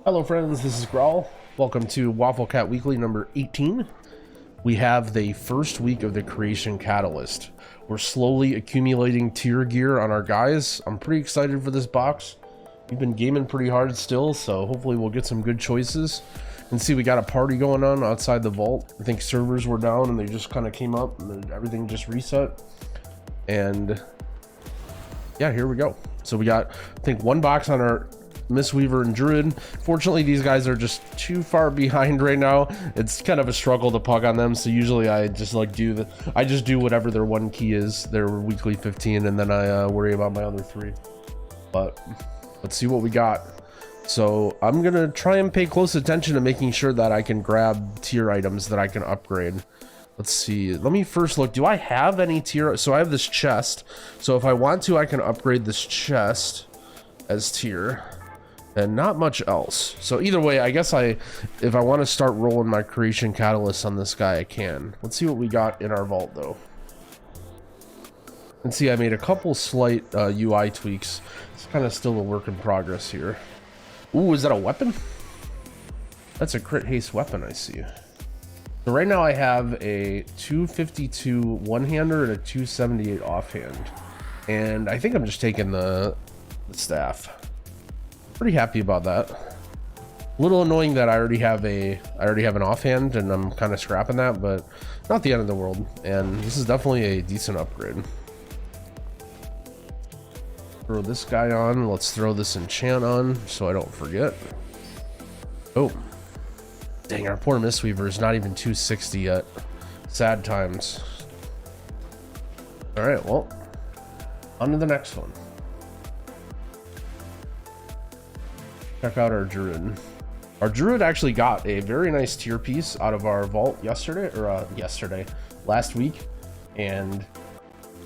Hello friends, this is Growl. Welcome to Wafflecat Weekly number 18. We have the first week of the Creation Catalyst. We're slowly accumulating tier gear on our guys. I'm pretty excited for this box. We've been gaming pretty hard still, so hopefully we'll get some good choices. And see, we got a party going on outside the vault. I think servers were down and they just kind of came up and then everything just reset. And yeah, here we go. So we got, I think, one box on our Mistweaver and Druid. Fortunately, these guys are just too far behind right now. It's kind of a struggle to pug on them, so usually I just like do whatever their one key is, their weekly 15, and then I worry about my other 3. But let's see what we got. So I'm gonna try and pay close attention to making sure that I can grab tier items that I can upgrade. Let's see, let me first look. Do I have any tier? So I have this chest, so if I want to, I can upgrade this chest as tier. And not much else. So either way, I guess if I want to start rolling my Creation Catalyst on this guy, I can. Let's see what we got in our vault though. And see, I made a couple slight UI tweaks. It's kind of still a work in progress here. Ooh, is that a weapon? That's a crit haste weapon, I see. So right now I have a 252 one-hander and a 278 offhand. And I think I'm just taking the staff. Pretty happy about that. A little annoying that I already have an offhand and I'm kind of scrapping that, but not the end of the world. And this is definitely a decent upgrade. Throw this guy on. Let's throw this enchant on so I don't forget. Oh, dang, our poor Mistweaver is not even 260 yet. Sad times. All right, well, on to the next one. Check out our Druid. Our Druid actually got a very nice tier piece out of our vault last week. And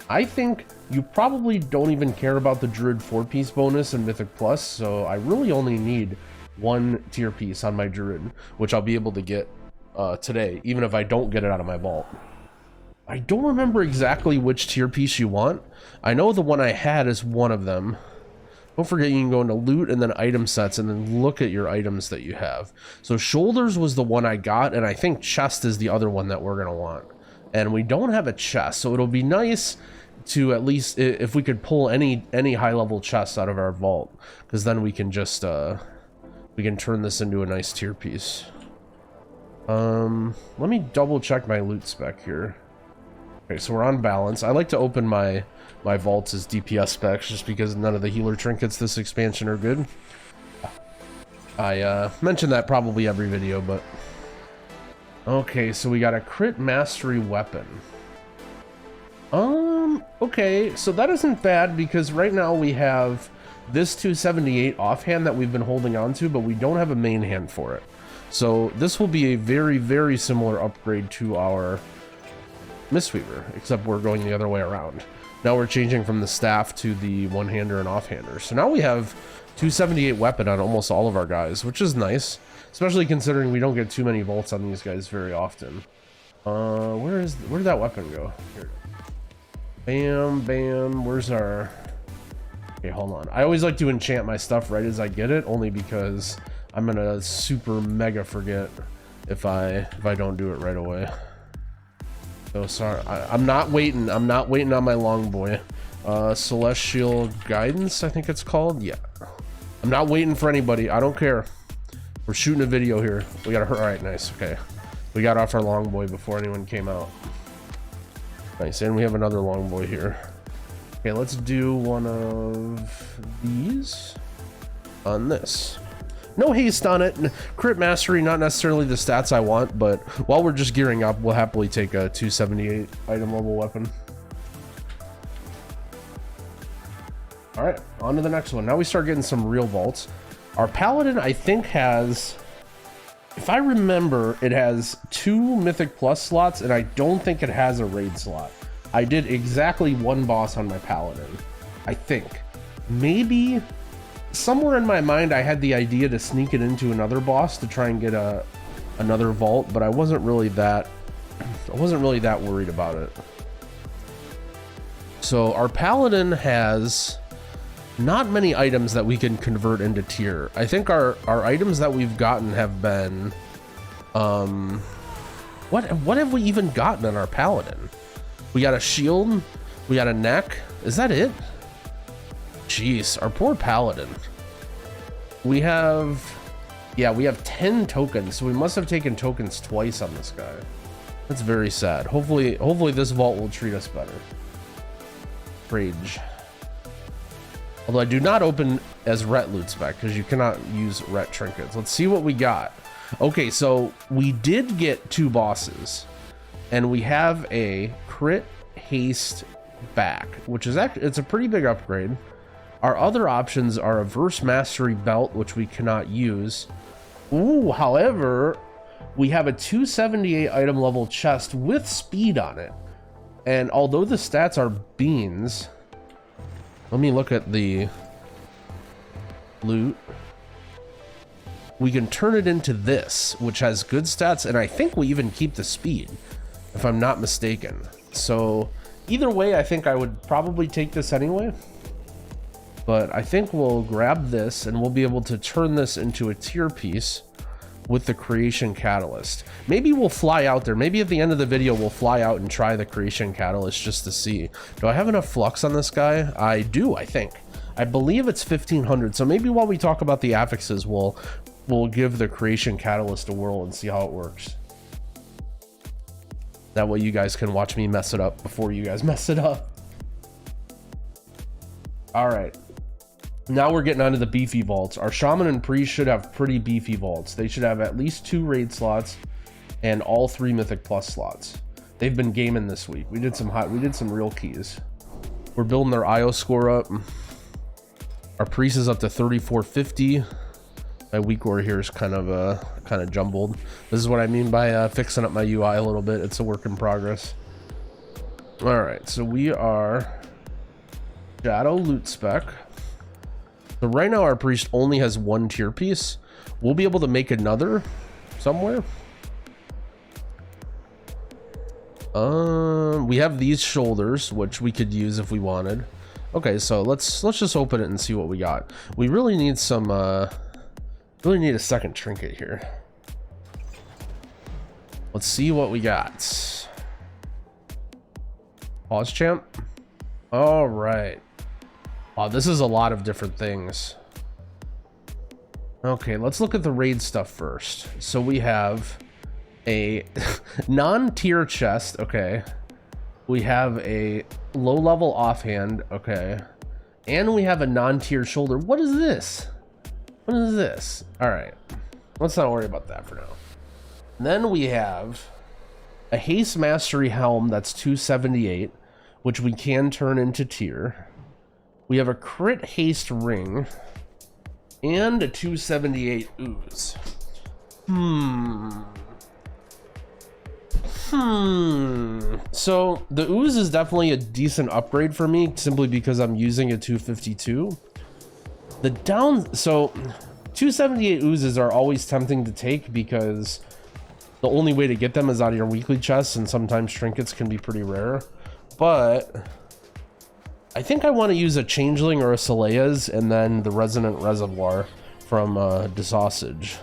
I think you probably don't even care about the Druid 4-piece bonus in Mythic Plus. So I really only need one tier piece on my Druid, which I'll be able to get today, even if I don't get it out of my vault. I don't remember exactly which tier piece you want. I know the one I had is one of them. Don't forget, you can go into loot and then item sets and then look at your items that you have. So shoulders was the one I got, and I think chest is the other one that we're gonna want. And we don't have a chest, so it'll be nice to at least, if we could pull any high level chests out of our vault, because then we can just we can turn this into a nice tier piece. Let me double check my loot spec here. Okay, so we're on balance. I like to open my vaults as DPS specs just because none of the healer trinkets this expansion are good. I mentioned that probably every video, but okay, so we got a crit mastery weapon. Okay, so that isn't bad because right now we have this 278 offhand that we've been holding on to, but we don't have a main hand for it. So this will be a very, very similar upgrade to our Mistweaver, except we're going the other way around. Now we're changing from the staff to the one-hander and off-hander. So now we have 278 weapon on almost all of our guys, which is nice, especially considering we don't get too many vaults on these guys very often. Where did that weapon go? Here. Bam, bam. Where's our... Okay, hold on. I always like to enchant my stuff right as I get it, only because I'm gonna super mega forget if I don't do it right away. So sorry, I'm not waiting on my long boy. Celestial Guidance, I think it's called. Yeah, I'm not waiting for anybody. I don't care. We're shooting a video here. We gotta hurt. All right, nice. Okay, we got off our long boy before anyone came out. Nice, and we have another long boy here. Okay, let's do one of these on this. No haste on it. Crit mastery, not necessarily the stats I want, but while we're just gearing up, we'll happily take a 278 item level weapon. All right, on to the next one. Now we start getting some real vaults. Our Paladin, I think, has, if I remember, it has 2 Mythic Plus slots, and I don't think it has a raid slot. I did exactly one boss on my Paladin, I think. Maybe... somewhere in my mind I had the idea to sneak it into another boss to try and get another vault, but I wasn't really that worried about it. So our Paladin has not many items that we can convert into tier. I think our items that we've gotten have been, what have we even gotten on our Paladin? We got a shield, we got a neck. Is that it? Jeez, our poor Paladin. We have, yeah, we have 10 tokens, so we must have taken tokens twice on this guy. That's very sad. Hopefully this vault will treat us better. Rage. Although I do not open as ret loot spec because you cannot use ret trinkets. Let's see what we got. Okay, so we did get 2 bosses, and we have a crit haste back, which is actually, it's a pretty big upgrade. Our other options are a verse mastery belt, which we cannot use. Ooh, however, we have a 278 item level chest with speed on it. And although the stats are beans, let me look at the loot. We can turn it into this, which has good stats, and I think we even keep the speed, if I'm not mistaken. So either way, I think I would probably take this anyway. But I think we'll grab this, and we'll be able to turn this into a tier piece with the creation catalyst. Maybe we'll fly out there. Maybe at the end of the video, we'll fly out and try the creation catalyst just to see. Do I have enough flux on this guy? I do, I think. I believe it's 1500. So maybe while we talk about the affixes, we'll give the creation catalyst a whirl and see how it works. That way you guys can watch me mess it up before you guys mess it up. All right. Now we're getting onto the beefy vaults. Our shaman and priest should have pretty beefy vaults. They should have at least 2 raid slots and all 3 mythic plus slots. They've been gaming this week. We did some real keys. We're building their IO score up. Our priest is up to 3450. My weak ore here is kind of jumbled. This is what I mean by fixing up my UI a little bit. It's a work in progress. All right, so we are shadow loot spec. So right now our priest only has 1 tier piece. We'll be able to make another somewhere. We have these shoulders, which we could use if we wanted. Okay, so let's just open it and see what we got. We really need some really need a second trinket here. Let's see what we got. Pause champ. All right. Wow, this is a lot of different things. Okay, let's look at the raid stuff first. So we have a non-tier chest, okay. We have a low-level offhand, okay. And we have a non-tier shoulder. What is this? What is this? All right, let's not worry about that for now. Then we have a haste mastery helm that's 278, which we can turn into tier. We have a crit haste ring and a 278 ooze. So the ooze is definitely a decent upgrade for me simply because I'm using a 252. So 278 oozes are always tempting to take because the only way to get them is out of your weekly chests, and sometimes trinkets can be pretty rare. But I think I want to use a changeling or a Solea's and then the resonant reservoir from Desausage.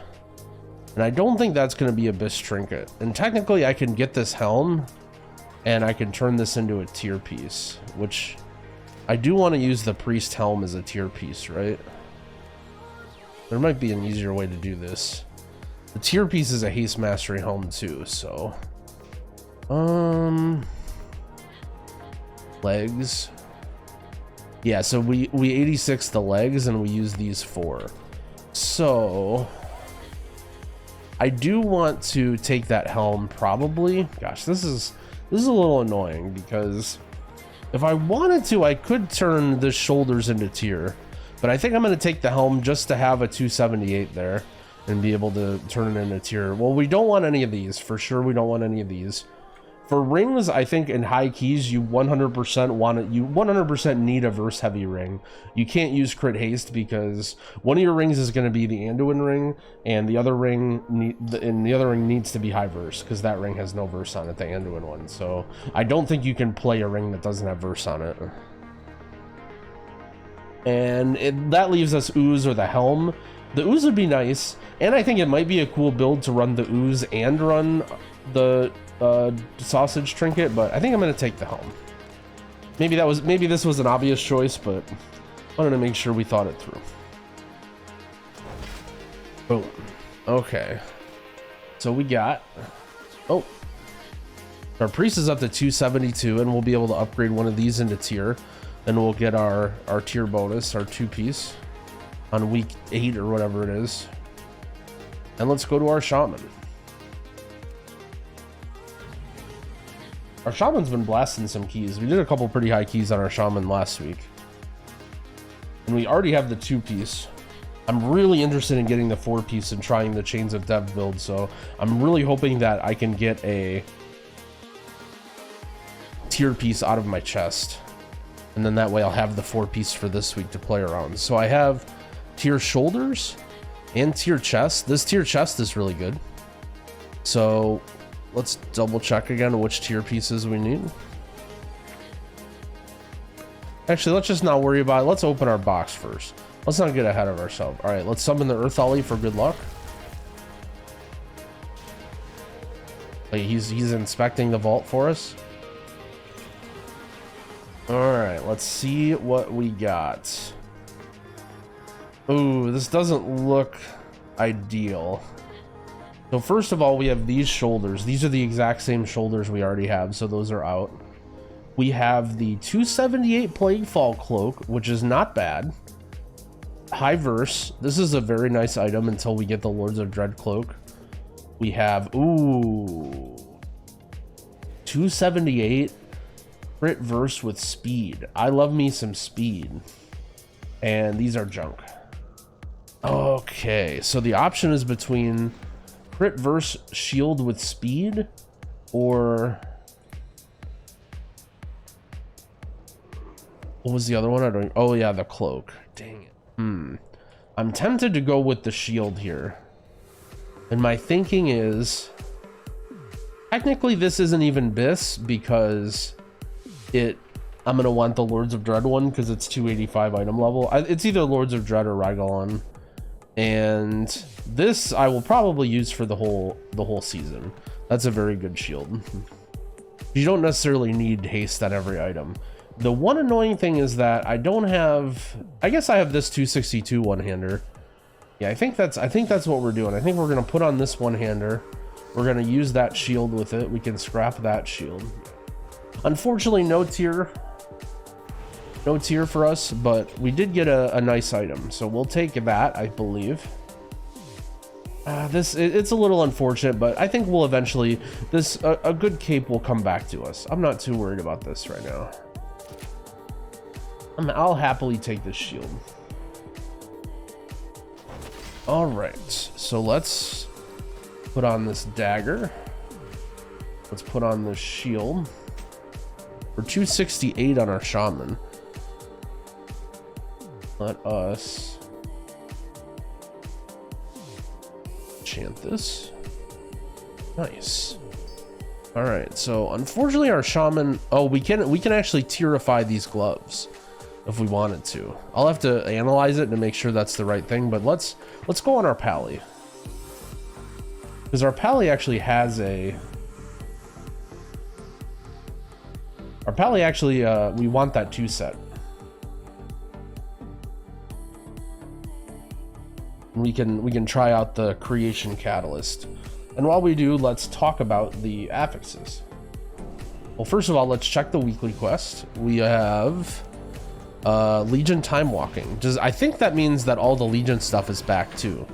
And I don't think that's going to be a Abyss trinket. And technically I can get this helm and I can turn this into a tier piece, which I do want to use the priest helm as a tier piece, right? There might be an easier way to do this. The tier piece is a haste mastery helm too, so legs. Yeah, so we 86 the legs and we use these 4. So I do want to take that helm probably. Gosh, this is a little annoying because if I wanted to, I could turn the shoulders into tier, but I think I'm going to take the helm just to have a 278 there and be able to turn it into tier. Well, we don't want any of these for sure. We don't want any of these. For rings, I think in high keys, you 100% want it. You 100% need a verse heavy ring. You can't use crit haste because one of your rings is going to be the Anduin ring, and the other ring needs to be high verse because that ring has no verse on it, the Anduin one. So I don't think you can play a ring that doesn't have verse on it. And that leaves us Ooze or the Helm. The Ooze would be nice, and I think it might be a cool build to run the Ooze and run the Sausage Trinket, but I think I'm going to take the Helm. Maybe this was an obvious choice, but I wanted to make sure we thought it through. Boom. Okay. So we got... Oh. Our Priest is up to 272, and we'll be able to upgrade one of these into tier, and we'll get our tier bonus, our 2-piece, on week 8 or whatever it is. And let's go to our Shaman. Our Shaman's been blasting some keys. We did a couple pretty high keys on our Shaman last week. And we already have the 2-piece. I'm really interested in getting the 4-piece and trying the Chains of Dev build, so I'm really hoping that I can get a tier piece out of my chest. And then that way I'll have the 4-piece for this week to play around. So I have tier shoulders and tier chest. This tier chest is really good. So let's double check again which tier pieces we need. Actually, let's just not worry about it. Let's open our box first. Let's not get ahead of ourselves. All right, let's summon the Earth Ollie for good luck. Like he's inspecting the vault for us. All right, let's see what we got. Ooh, this doesn't look ideal. So first of all, we have these shoulders. These are the exact same shoulders we already have, so those are out. We have the 278 Plaguefall Cloak, which is not bad. High Verse. This is a very nice item until we get the Lords of Dread Cloak. We have, ooh, 278 crit verse with speed. I love me some speed. And these are junk. Okay, so the option is between crit verse shield with speed or... What was the other one? I don't... Oh yeah, the cloak. Dang it. I'm tempted to go with the shield here. And my thinking is... Technically this isn't even BIS because... I'm gonna want the Lords of Dread one because it's 285 item level. It's either Lords of Dread or Ragalon, and this I will probably use for the whole season. That's a very good shield. You don't necessarily need haste on every item. The one annoying thing is that I don't have. I guess I have this 262 one-hander. Yeah, I think that's what we're doing. I think we're gonna put on this one-hander. We're gonna use that shield with it. We can scrap that shield. Unfortunately, no tier for us, but we did get a nice item, so we'll take that, I believe. It's a little unfortunate, but I think we'll eventually a good cape will come back to us. I'm not too worried about this right now. I'll happily take this shield. All right, so let's put on this dagger. Let's put on this shield. We're 268 on our Shaman. Let us enchant this. Nice. All right, so unfortunately our Shaman... Oh, we can actually tierify these gloves if we wanted to. I'll have to analyze it to make sure that's the right thing, but let's go on our Pally. Because our Pally actually has a... Our Pally actually, we want that 2-set. We can try out the Creation Catalyst. And while we do, let's talk about the affixes. Well, first of all, let's check the weekly quest. We have Legion Time Walking. I think that means that all the Legion stuff is back too.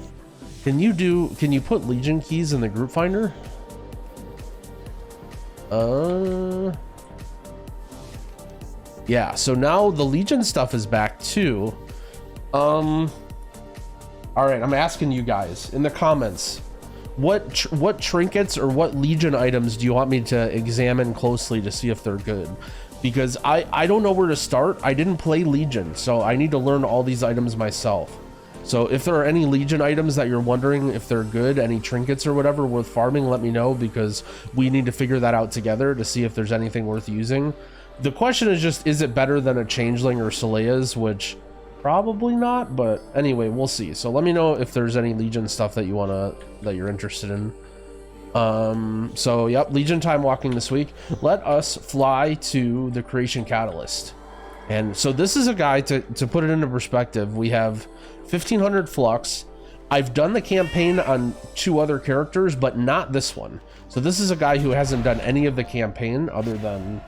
Can you put Legion keys in the group finder? Yeah, so now the Legion stuff is back too. All right, I'm asking you guys in the comments, what trinkets or what Legion items do you want me to examine closely to see if they're good? Because I don't know where to start. I didn't play Legion, so I need to learn all these items myself. So if there are any Legion items that you're wondering if they're good, any trinkets or whatever worth farming, let me know, because we need to figure that out together to see if there's anything worth using. The question is just, is it better than a Changeling or Solea's, which Probably not, but anyway, we'll see. So let me know if there's any Legion stuff that you're interested in. So yep, Legion time walking this week. Let us fly to the Creation Catalyst. And so this is a guy, to put it into perspective, we have 1500 flux. I've done the campaign on 2 other characters, but not this one. So this is a guy who hasn't done any of the campaign other than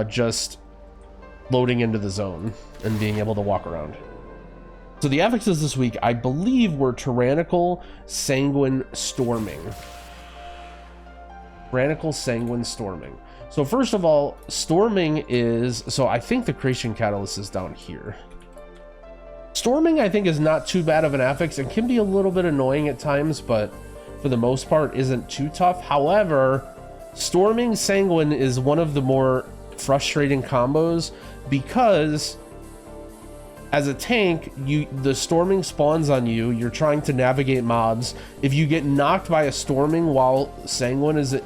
just loading into the zone and being able to walk around. So the affixes this week, I believe, were Tyrannical, Sanguine, Storming. Tyrannical, Sanguine, Storming. So first of all, Storming is, so I think the Creation Catalyst is down here. Storming, I think, is not too bad of an affix. It can be a little bit annoying at times, but for the most part isn't too tough. However, Storming Sanguine is one of the more frustrating combos, because as a tank, the Storming spawns on you, you're trying to navigate mobs. If you get knocked by a Storming while Sanguine is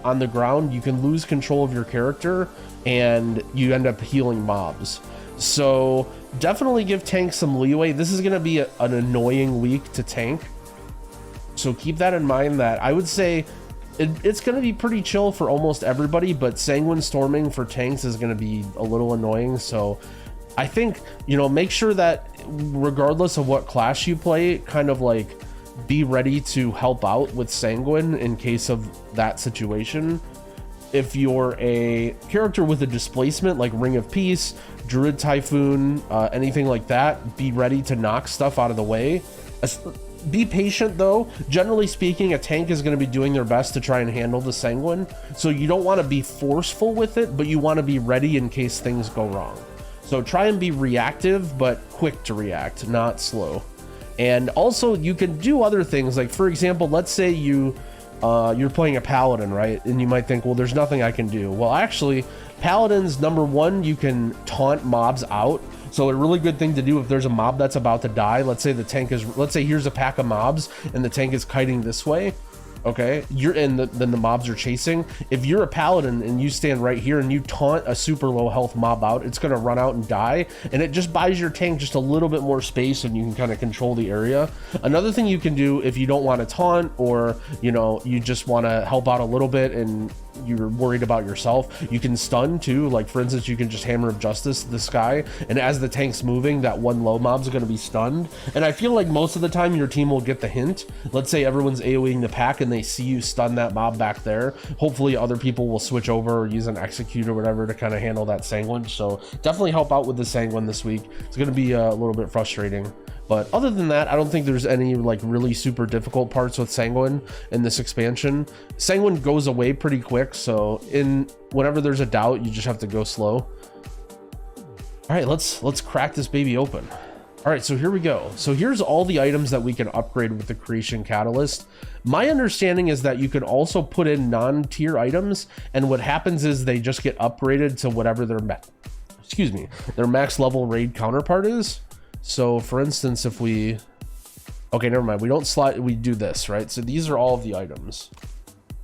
on the ground, you can lose control of your character and you end up healing mobs. So definitely give tanks some leeway. This is going to be an annoying week to tank, so keep that in mind. That I would say it's going to be pretty chill for almost everybody, but Sanguine Storming for tanks is going to be a little annoying. So I think, you know, make sure that regardless of what class you play, kind of like be ready to help out with Sanguine in case of that situation. If you're a character with a displacement like Ring of Peace, Druid Typhoon, anything like that, be ready to knock stuff out of the way. Be patient though. Generally speaking, a tank is going to be doing their best to try and handle the Sanguine, so you don't want to be forceful with it, but you want to be ready in case things go wrong. So try and be reactive, but quick to react, not slow. And also you can do other things, like for example, let's say you're playing a Paladin, right? And you might think, well, there's nothing I can do. Well, actually, Paladins, number one, you can taunt mobs out. So a really good thing to do if there's a mob that's about to die, let's say the tank is, let's say here's a pack of mobs and the tank is kiting this way, okay, then the mobs are chasing. If you're a Paladin and you stand right here and you taunt a super low health mob out, it's going to run out and die, and it just buys your tank just a little bit more space and you can kind of control the area. Another thing you can do if you don't want to taunt, or you know, you just want to help out a little bit and you're worried about yourself, you can stun too. Like for instance, you can just Hammer of Justice this guy, and as the tank's moving, that one low mob's going to be stunned. And I feel like most of the time your team will get the hint. Let's say everyone's AoEing the pack and they see you stun that mob back there, hopefully other people will switch over or use an execute or whatever to kind of handle that Sanguine. So definitely help out with the Sanguine this week. It's going to be a little bit frustrating, but other than that, I don't think there's any like really super difficult parts with Sanguine in this expansion. Sanguine goes away pretty quick, so whenever there's a doubt, you just have to go slow. All right, let's crack this baby open. All right, so here we go. So here's all the items that we can upgrade with the Creation Catalyst. My understanding is that you can also put in non-tier items, and what happens is they just get upgraded to whatever their max level raid counterpart is. So for instance, if we, okay, never mind, we don't slide, we do this, right? So these are all of the items.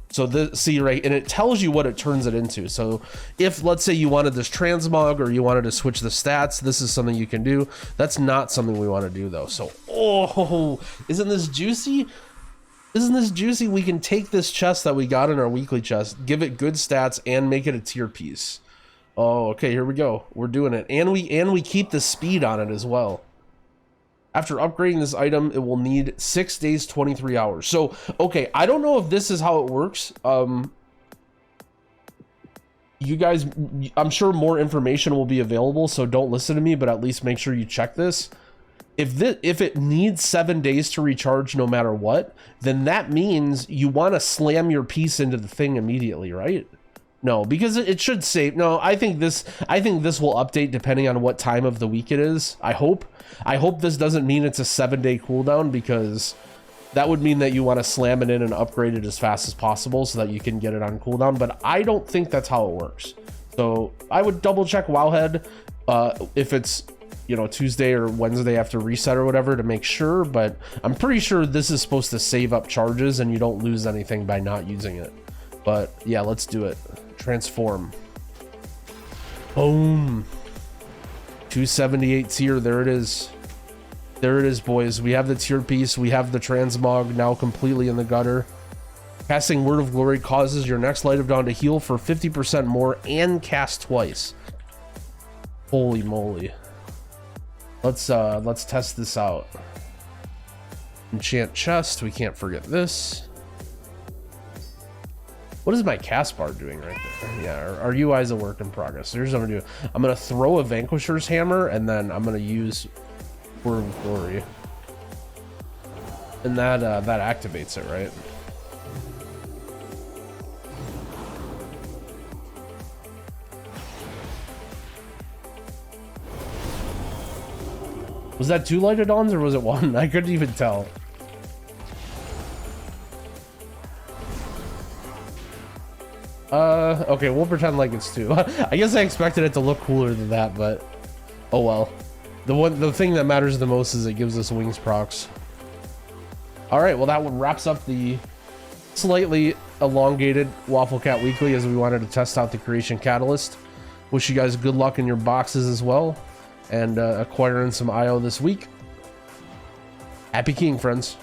So this, see, right, and it tells you what it turns it into. So if, let's say you wanted this transmog or you wanted to switch the stats, this is something you can do. That's not something we want to do though. So, oh, isn't this juicy? Isn't this juicy? We can take this chest that we got in our weekly chest, give it good stats, and make it a tier piece. Oh, okay, here we go. We're doing it. And we keep the speed on it as well. After upgrading this item, it will need 6 days, 23 hours. So, okay, I don't know if this is how it works. You guys, I'm sure more information will be available, so don't listen to me, but at least make sure you check this. If it needs 7 days to recharge no matter what, then that means you want to slam your piece into the thing immediately, right? No, because it should save. No, I think this will update depending on what time of the week it is. I hope this doesn't mean it's a 7-day cooldown, because that would mean that you want to slam it in and upgrade it as fast as possible so that you can get it on cooldown. But I don't think that's how it works. So I would double check Wowhead if it's, you know, Tuesday or Wednesday after reset or whatever to make sure. But I'm pretty sure this is supposed to save up charges and you don't lose anything by not using it. But yeah, let's do it. Transform. Boom. 278 tier. There it is. There it is, boys. We have the tier piece. We have the transmog now completely in the gutter. Casting Word of Glory causes your next Light of Dawn to heal for 50% more and cast twice. Holy moly. Let's test this out. Enchant chest. We can't forget this. What is my cast bar doing right there? Yeah, our UI is a work in progress. So here's what I'm gonna do. I'm gonna throw a Vanquisher's Hammer, and then I'm gonna use Word of Glory, and that activates it, right? Was that 2 Light of Dawns or was it 1? I couldn't even tell. Okay, we'll pretend like it's 2. I guess I expected it to look cooler than that, but oh well. The thing that matters the most is it gives us wings procs. All right, well that one wraps up the slightly elongated Wafflecat Weekly as we wanted to test out the Creation Catalyst. Wish you guys good luck in your boxes as well, and acquiring some IO this week. Happy keying, friends.